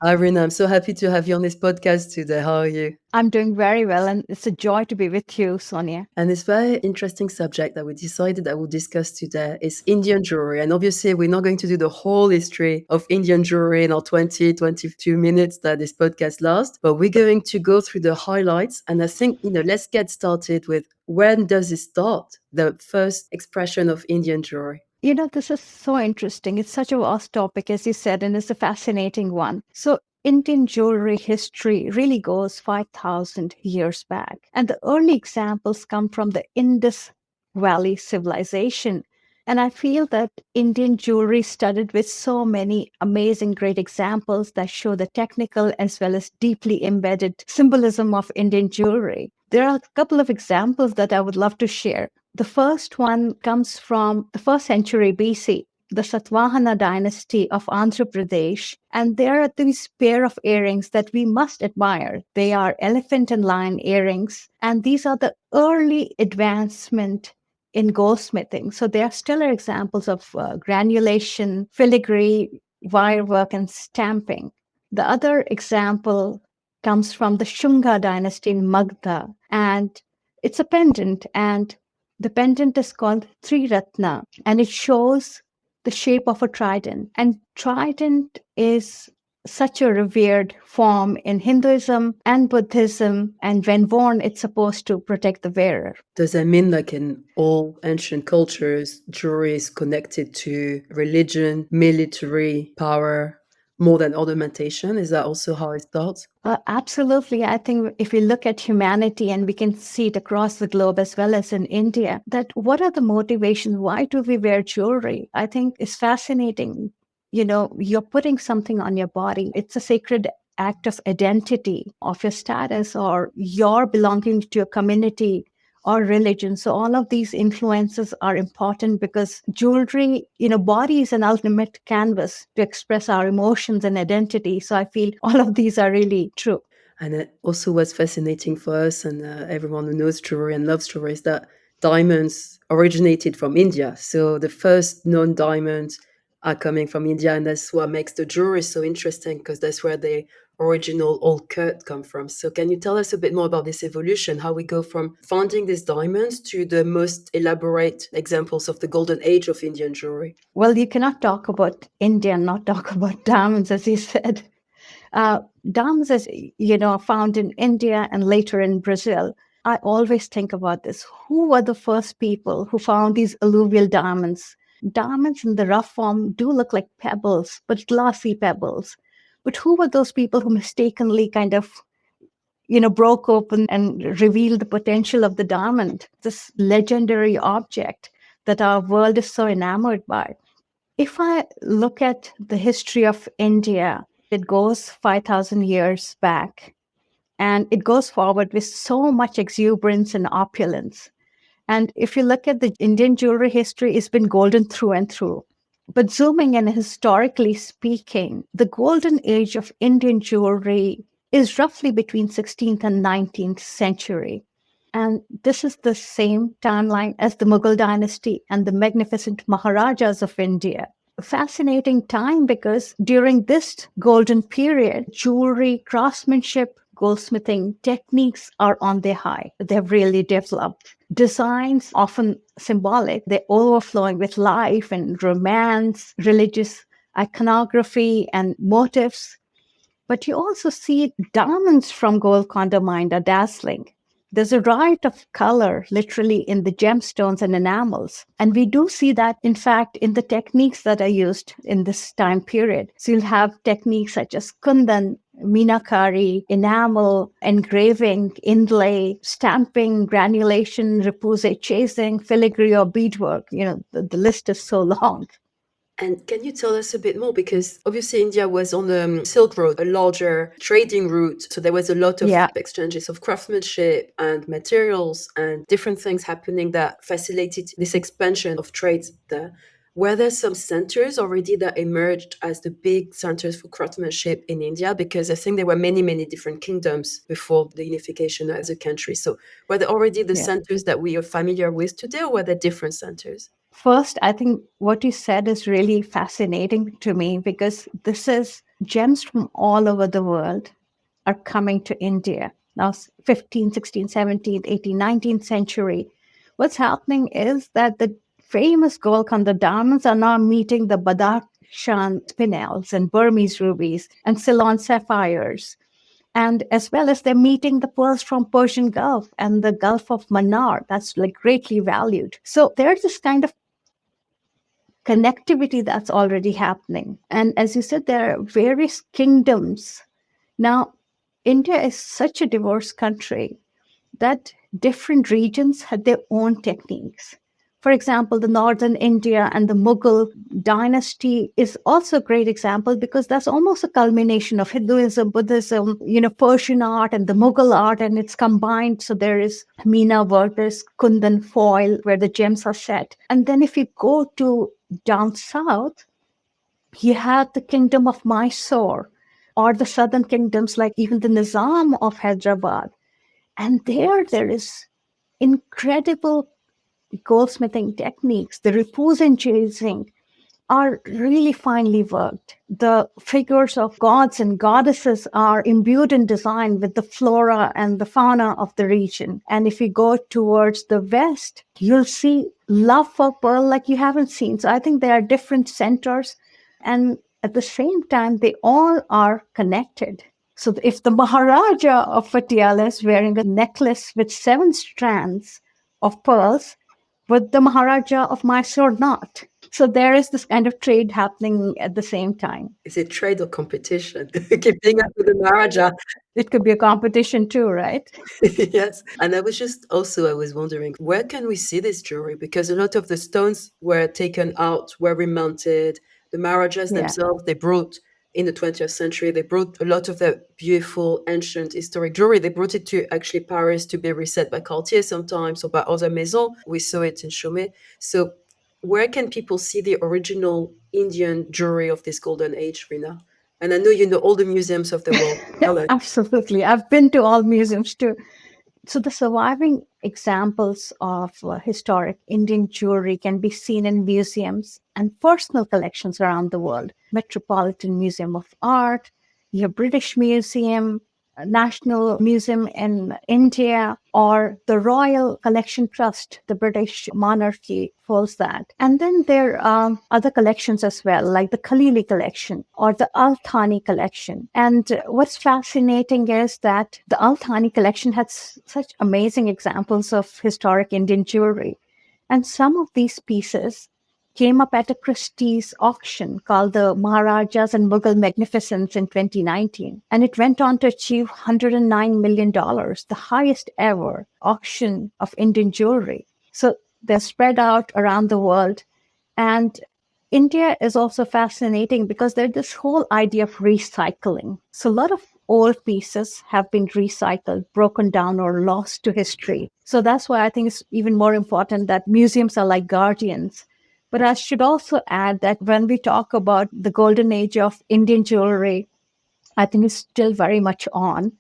Hi, Reena. I'm so happy to have you on this podcast today. How are you? I'm doing very well, and it's a joy to be with you, Sonia. And this very interesting subject that we decided that we'll discuss today is Indian jewelry. And obviously, we're not going to do the whole history of Indian jewelry in our 20, 22 minutes that this podcast lasts, but we're going to go through the highlights. And I think, let's get started with when does it start? The first expression of Indian jewelry. This is so interesting. It's such a vast topic, as you said, and it's a fascinating one. So, Indian jewelry history really goes 5,000 years back. And the early examples come from the Indus Valley civilization. And I feel that Indian jewelry studded with so many amazing, great examples that show the technical as well as deeply embedded symbolism of Indian jewelry. There are a couple of examples that I would love to share. The first one comes from the first century BC, the Satvahana dynasty of Andhra Pradesh. And there are these pair of earrings that we must admire. They are elephant and lion earrings. And these are the early advancement in goldsmithing. So they are stellar examples of granulation, filigree, wire work, and stamping. The other example comes from the Shunga dynasty in Magda. And it's a pendant, and the pendant is called Triratna, and it shows the shape of a trident. And trident is such a revered form in Hinduism and Buddhism, and when worn, it's supposed to protect the wearer. Does that mean, like in all ancient cultures, jewelry is connected to religion, military power, more than ornamentation? Is that also how it starts? Absolutely. I think if we look at humanity and we can see it across the globe as well as in India, that what are the motivations? Why do we wear jewelry? I think it's fascinating. You're putting something on your body. It's a sacred act of identity of your status or your belonging to a community or religion. So all of these influences are important because jewelry, body is an ultimate canvas to express our emotions and identity. So I feel all of these are really true. And it also was fascinating for us and everyone who knows jewelry and loves jewelry is that diamonds originated from India. So the first known diamonds are coming from India, and that's what makes the jewelry so interesting because that's where the original old cut come from. So can you tell us a bit more about this evolution, how we go from finding these diamonds to the most elaborate examples of the golden age of Indian jewelry? Well, you cannot talk about India and not talk about diamonds, as you said. Diamonds, as are found in India and later in Brazil. I always think about this. Who were the first people who found these alluvial diamonds? Diamonds in the rough form do look like pebbles, but glossy pebbles. But who were those people who mistakenly kind of, broke open and revealed the potential of the diamond, this legendary object that our world is so enamored by? If I look at the history of India, it goes 5,000 years back and it goes forward with so much exuberance and opulence. And if you look at the Indian jewelry history, it's been golden through and through. But zooming in, historically speaking, the golden age of Indian jewelry is roughly between 16th and 19th century. And this is the same timeline as the Mughal dynasty and the magnificent Maharajas of India. A fascinating time because during this golden period, jewelry, craftsmanship, goldsmithing techniques are on their high. They've really developed. Designs, often symbolic, they're overflowing with life and romance, religious iconography, and motifs. But you also see diamonds from Golconda mine are dazzling. There's a riot of color, literally, in the gemstones and enamels. And we do see that, in fact, in the techniques that are used in this time period. So you'll have techniques such as kundan, meenakari, enamel, engraving, inlay, stamping, granulation, repousse, chasing, filigree, or beadwork. The list is so long. And can you tell us a bit more? Because obviously India was on the Silk Road, a larger trading route. So there was a lot of Yeah. exchanges of craftsmanship and materials and different things happening that facilitated this expansion of trades there. Were there some centers already that emerged as the big centers for craftsmanship in India? Because I think there were many, many different kingdoms before the unification as a country. So were there already the Yeah. centers that we are familiar with today, or were there different centers? First, I think what you said is really fascinating to me because this is gems from all over the world are coming to India. Now, 15th, 16th, 17th, 18th, 19th century. What's happening is that the famous Golconda diamonds are now meeting the Badakhshan spinels and Burmese rubies and Ceylon sapphires. And as well as they're meeting the pearls from Persian Gulf and the Gulf of Mannar, that's like greatly valued. So there's this kind of connectivity that's already happening. And as you said, there are various kingdoms. Now, India is such a diverse country that different regions had their own techniques. For example, the northern India and the Mughal dynasty is also a great example because that's almost a culmination of Hinduism, Buddhism, Persian art and the Mughal art, and it's combined. So there is Meena work, there's Kundan foil where the gems are set. And then if you go to down south, you have the kingdom of Mysore or the southern kingdoms like even the Nizam of Hyderabad. And there is incredible goldsmithing techniques. The repose and chasing are really finely worked. The figures of gods and goddesses are imbued in design with the flora and the fauna of the region. And if you go towards the west, you'll see love for pearl like you haven't seen. So I think there are different centers, and at the same time, they all are connected. So if the Maharaja of Patiala is wearing a necklace with 7 strands of pearls, would the Maharaja of Mysore not? So there is this kind of trade happening at the same time. Is it trade or competition? Keeping up with the Maharaja. It could be a competition too, right? Yes. And I was wondering, where can we see this jewelry? Because a lot of the stones were taken out, were remounted. The Maharajas Yeah. themselves, they brought in the 20th century, they brought a lot of the beautiful, ancient, historic jewelry. They brought it to actually Paris to be reset by Cartier sometimes or by other maisons. We saw it in Chaumet. So where can people see the original Indian jewelry of this golden age, Rina? And I know you know all the museums of the world. Tell us. Absolutely. I've been to all museums too. So the surviving examples of historic Indian jewelry can be seen in museums and personal collections around the world. Metropolitan Museum of Art, your British Museum, National Museum in India, or the Royal Collection Trust, the British monarchy holds that. And then there are other collections as well, like the Khalili collection or the Al Thani collection. And what's fascinating is that the Al Thani collection has such amazing examples of historic Indian jewelry. And some of these pieces came up at a Christie's auction called the Maharajas and Mughal Magnificence in 2019. And it went on to achieve $109 million, the highest ever auction of Indian jewelry. So they're spread out around the world. And India is also fascinating because there's this whole idea of recycling. So a lot of old pieces have been recycled, broken down, or lost to history. So that's why I think it's even more important that museums are like guardians. But I should also add that when we talk about the golden age of Indian jewelry, I think it's still very much on.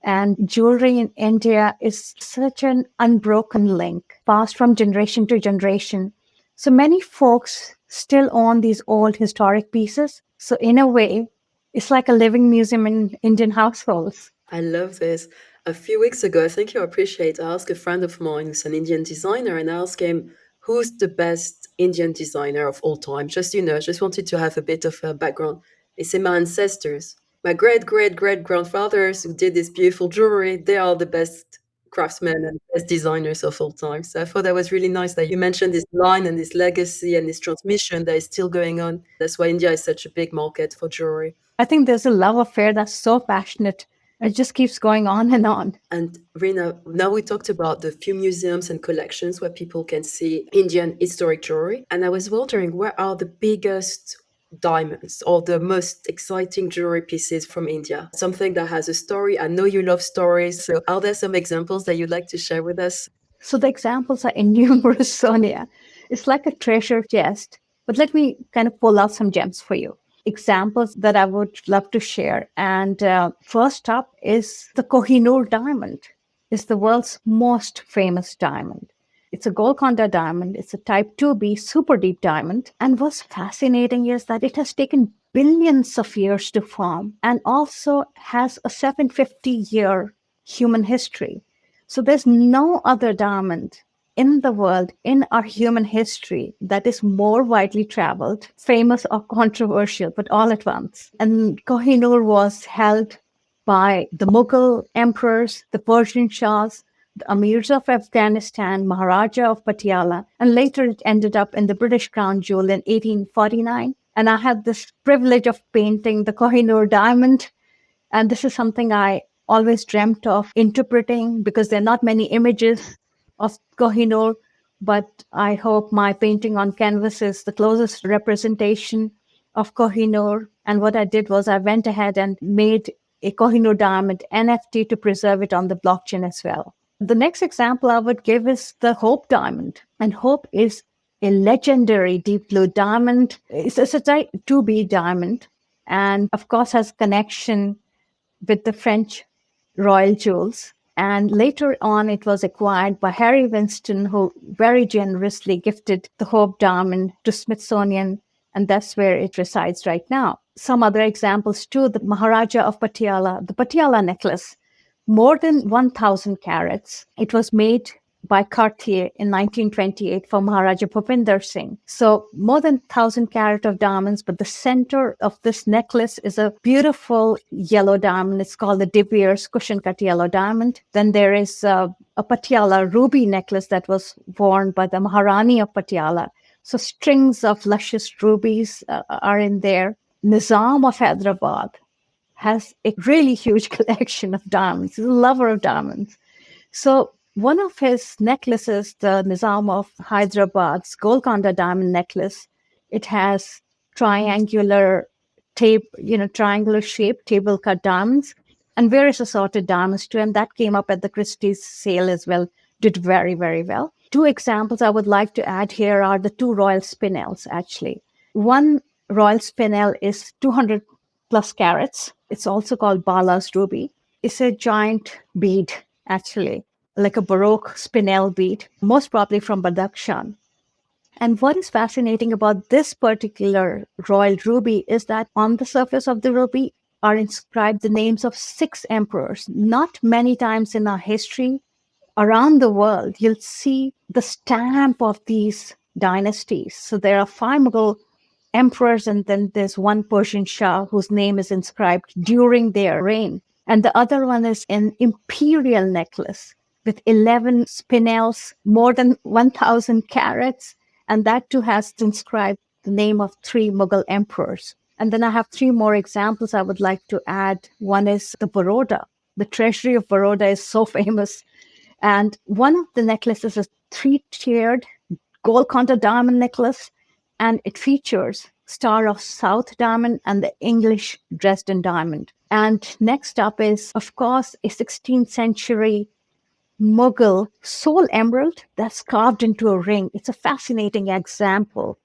And jewelry in India is such an unbroken link, passed from generation to generation. So many folks still own these old historic pieces. So in a way, it's like a living museum in Indian households. I love this. A few weeks ago, I think you'll appreciate, I asked a friend of mine who's an Indian designer and I asked him, who's the best Indian designer of all time? Just wanted to have a bit of a background. He said, my ancestors, my great, great, great grandfathers who did this beautiful jewelry, they are the best craftsmen and best designers of all time. So I thought that was really nice that you mentioned this line and this legacy and this transmission that is still going on. That's why India is such a big market for jewelry. I think there's a love affair that's so passionate. It just keeps going on and on. And Reena, now we talked about the few museums and collections where people can see Indian historic jewelry. And I was wondering, where are the biggest diamonds or the most exciting jewelry pieces from India? Something that has a story. I know you love stories. So are there some examples that you'd like to share with us? So the examples are innumerous, Sonia. It's like a treasure chest. But let me kind of pull out some gems for you. Examples that I would love to share. And first up is the Kohinoor diamond. It's the world's most famous diamond. It's a Golconda diamond. It's a type 2B super deep diamond. And what's fascinating is that it has taken billions of years to form and also has a 750-year human history. So there's no other diamond in the world, in our human history, that is more widely traveled, famous or controversial, but all at once. And Kohinoor was held by the Mughal emperors, the Persian Shahs, the Amirs of Afghanistan, Maharaja of Patiala, and later it ended up in the British Crown Jewel in 1849. And I had this privilege of painting the Kohinoor diamond. And this is something I always dreamt of interpreting because there are not many images of Kohinoor. But I hope my painting on canvas is the closest representation of Kohinoor. And what I did was I went ahead and made a Kohinoor diamond NFT to preserve it on the blockchain as well. The next example I would give is the Hope diamond. And Hope is a legendary deep blue diamond. It's a type 2B diamond, and of course has connection with the French royal jewels. And later on, it was acquired by Harry Winston, who very generously gifted the Hope diamond to Smithsonian, and that's where it resides right now. Some other examples too, the Maharaja of Patiala, the Patiala necklace, more than 1,000 carats. It was made by Cartier in 1928 for Maharaja Bhupinder Singh. So more than 1,000 carat of diamonds, but the center of this necklace is a beautiful yellow diamond. It's called the De Beers cushion cut yellow diamond. Then there is a Patiala ruby necklace that was worn by the Maharani of Patiala. So strings of luscious rubies are in there. Nizam of Hyderabad has a really huge collection of diamonds. He's a lover of diamonds. So one of his necklaces, the Nizam of Hyderabad's Golconda diamond necklace, it has triangular triangular shaped table cut diamonds and various assorted diamonds too. And that came up at the Christie's sale as well, did very, very well. Two examples I would like to add here are the two royal spinels, actually. One royal spinel is 200 plus carats. It's also called Bala's ruby. It's a giant bead, actually, like a Baroque spinel bead, most probably from Badakhshan. And what is fascinating about this particular royal ruby is that on the surface of the ruby are inscribed the names of 6 emperors. Not many times in our history around the world, you'll see the stamp of these dynasties. So there are 5 Mughal emperors, and then there's one Persian Shah whose name is inscribed during their reign. And the other one is an imperial necklace with 11 spinels, more than 1,000 carats. And that too has inscribed the name of 3 Mughal emperors. And then I have 3 more examples I would like to add. One is the Baroda. The treasury of Baroda is so famous. And one of the necklaces is 3-tiered Golconda diamond necklace, and it features Star of South diamond and the English Dresden diamond. And next up is, of course, a 16th century Mughal soul emerald that's carved into a ring. It's a fascinating example.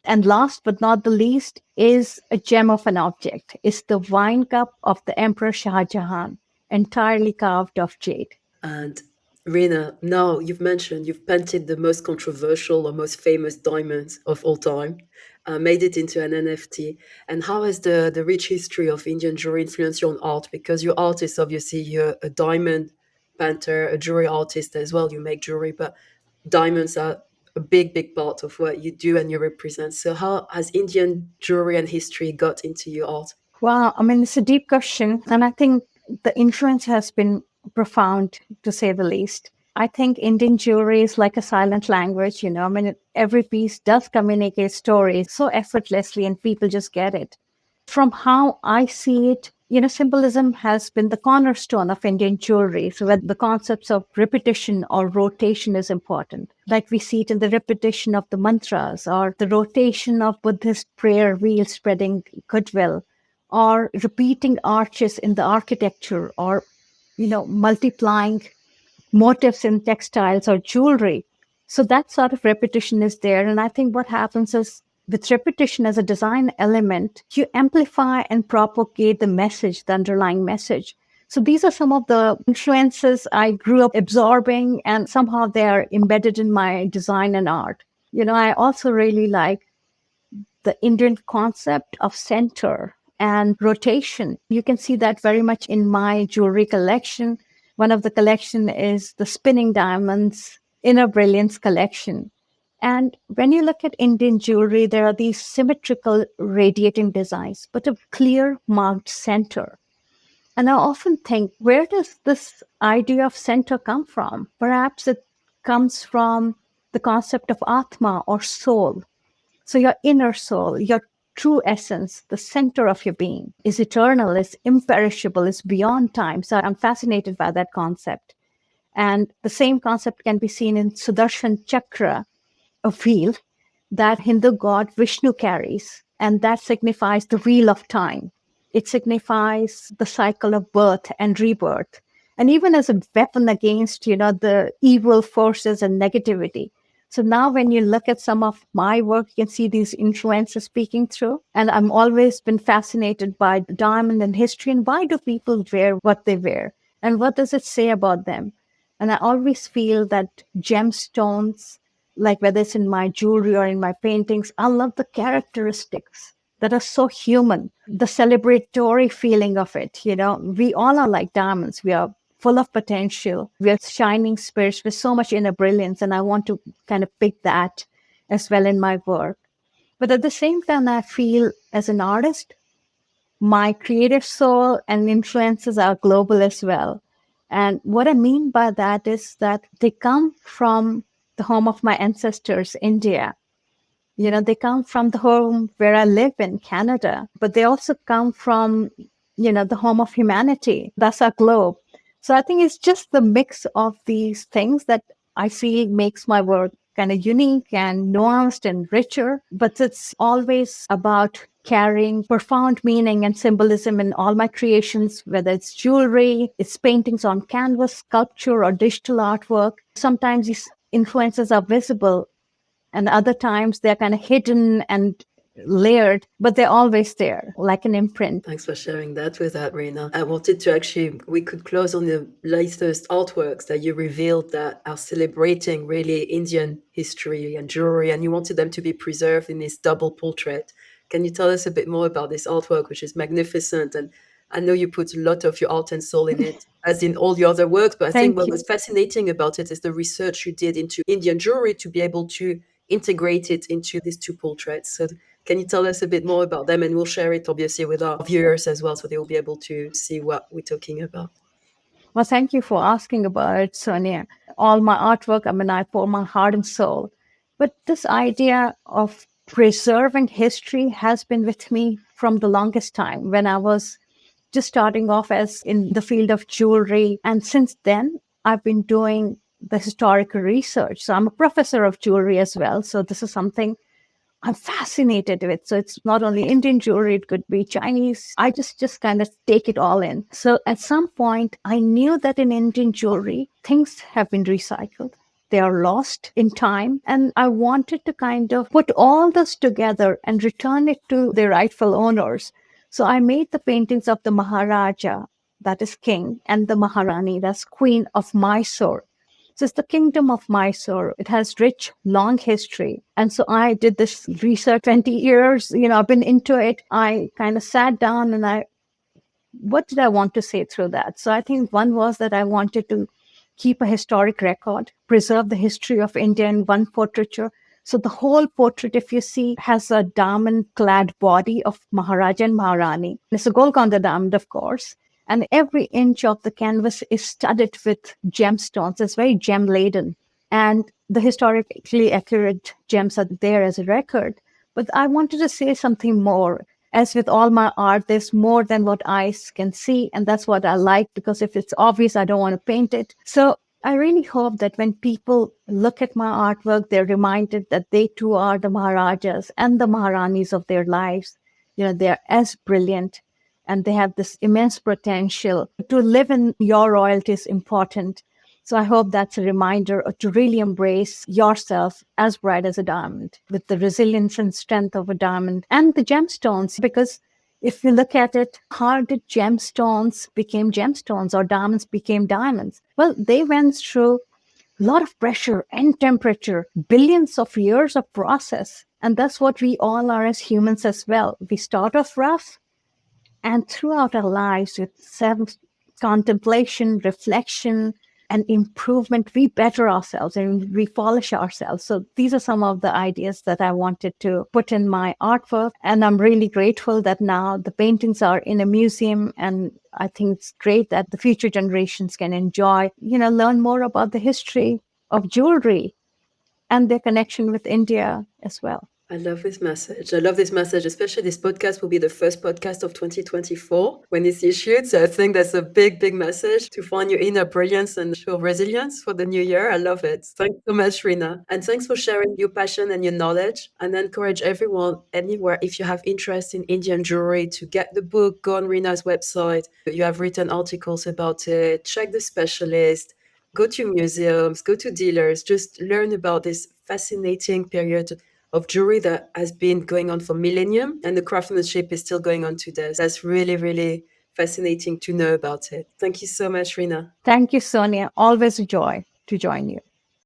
And last but not the least is a gem of an object. It's the wine cup of the Emperor Shah Jahan, entirely carved of jade. And Reena, now you've painted the most controversial or most famous diamonds of all time, made it into an NFT. And how has the rich history of Indian jewelry influenced your own art? Because your artist, obviously, you're a diamond painter, a jewelry artist as well. You make jewelry, but diamonds are a big, big part of what you do and you represent. So, how has Indian jewelry and history got into your art? Wow, I mean, it's a deep question. And I think the influence has been profound, to say the least. I think Indian jewelry is like a silent language, I mean, every piece does communicate stories so effortlessly, and people just get it. From how I see it, symbolism has been the cornerstone of Indian jewelry. So, where the concepts of repetition or rotation is important. Like we see it in the repetition of the mantras, or the rotation of Buddhist prayer wheel spreading goodwill, or repeating arches in the architecture, or multiplying motifs in textiles or jewelry. So that sort of repetition is there. And I think what happens is, with repetition as a design element, you amplify and propagate the message, the underlying message. So these are some of the influences I grew up absorbing, and somehow they are embedded in my design and art. I also really like the Indian concept of center and rotation. You can see that very much in my jewelry collection. One of the collection is the spinning diamonds inner brilliance collection. And when you look at Indian jewelry, there are these symmetrical radiating designs, but a clear marked center. And I often think, where does this idea of center come from? Perhaps it comes from the concept of Atma or soul. So your inner soul, your true essence, the center of your being is eternal, is imperishable, is beyond time. So I'm fascinated by that concept. And the same concept can be seen in Sudarshan Chakra, a wheel that Hindu god Vishnu carries, and that signifies the wheel of time. It signifies the cycle of birth and rebirth, and even as a weapon against, the evil forces and negativity. So now when you look at some of my work, you can see these influences speaking through. And I'm always been fascinated by the diamond and history and why do people wear what they wear and what does it say about them? And I always feel that gemstones, like whether it's in my jewelry or in my paintings, I love the characteristics that are so human, the celebratory feeling of it. We all are like diamonds. We are full of potential. We are shining spirits with so much inner brilliance. And I want to kind of pick that as well in my work. But at the same time, I feel as an artist, my creative soul and influences are global as well. And what I mean by that is that they come from the home of my ancestors, India. They come from the home where I live in Canada, but they also come from, the home of humanity. That's our globe. So I think it's just the mix of these things that I feel makes my work kind of unique and nuanced and richer. But it's always about carrying profound meaning and symbolism in all my creations, whether it's jewelry, it's paintings on canvas, sculpture, or digital artwork. Sometimes these influences are visible and other times they're kind of hidden and layered, but they're always there, like an imprint. Thanks for sharing that with that, Reena. I wanted to actually, we could close on the latest artworks that you revealed that are celebrating really Indian history and jewelry, and you wanted them to be preserved in this double portrait. Can you tell us a bit more about this artwork, which is magnificent? And I know you put a lot of your heart and soul in it, as in all your other works, but I think Thank what you. was fascinating about it is the research you did into Indian jewelry to be able to integrate it into these two portraits. So can you tell us a bit more about them? And we'll share it obviously with our viewers as well, so they will be able to see what we're talking about. Well, thank you for asking about it, Sonia. All my artwork, I mean, I pour my heart and soul. But this idea of preserving history has been with me from the longest time when I was just starting off as in the field of jewelry. And since then, I've been doing the historical research. So I'm a professor of jewelry as well. So this is something I'm fascinated with. So it's not only Indian jewelry, it could be Chinese. I just kind of take it all in. So at some point, I knew that in Indian jewelry, things have been recycled. They are lost in time. And I wanted to kind of put all this together and return it to their rightful owners. So I made the paintings of the Maharaja, that is king, and the Maharani, that's queen of Mysore. So it's the kingdom of Mysore. It has rich, long history. And so I did this research 20 years. I've been into it. I kind of sat down and what did I want to say through that? So I think one was that I wanted to keep a historic record, preserve the history of India in one portraiture. So the whole portrait, if you see, has a diamond-clad body of Maharaja and Maharani. It's a Golconda diamond, of course. And every inch of the canvas is studded with gemstones. It's very gem-laden. And the historically accurate gems are there as a record. But I wanted to say something more. As with all my art, there's more than what eyes can see. And that's what I like, because if it's obvious, I don't want to paint it. So I really hope that when people look at my artwork, they're reminded that they too are the Maharajas and the Maharanis of their lives. They're as brilliant and they have this immense potential. To live in your royalty is important. So I hope that's a reminder to really embrace yourself as bright as a diamond, with the resilience and strength of a diamond and the gemstones. Because if you look at it, how did gemstones become gemstones or diamonds became diamonds? Well, they went through A lot of pressure and temperature, billions of years of process. And that's what we all are as humans as well. We start off rough, and throughout our lives, with self contemplation, reflection, and improvement, we better ourselves and we polish ourselves. So these are some of the ideas that I wanted to put in my artwork. And I'm really grateful that now the paintings are in a museum. And I think it's great that the future generations can enjoy, learn more about the history of jewelry and their connection with India as well. I love this message. I love this message, especially this podcast will be the first podcast of 2024 when it's issued. So I think that's a big, big message to find your inner brilliance and show resilience for the new year. I love it. Thanks so much, Reena. And thanks for sharing your passion and your knowledge. And encourage everyone anywhere, if you have interest in Indian jewelry, to get the book, go on Reena's website. You have written articles about it. Check the specialist. Go to museums, go to dealers, just learn about this fascinating period of jewelry that has been going on for millennium, and the craftsmanship is still going on today. That's really, really fascinating to know about it. Thank you so much, Reena. Thank you, Sonia. Always a joy to join you.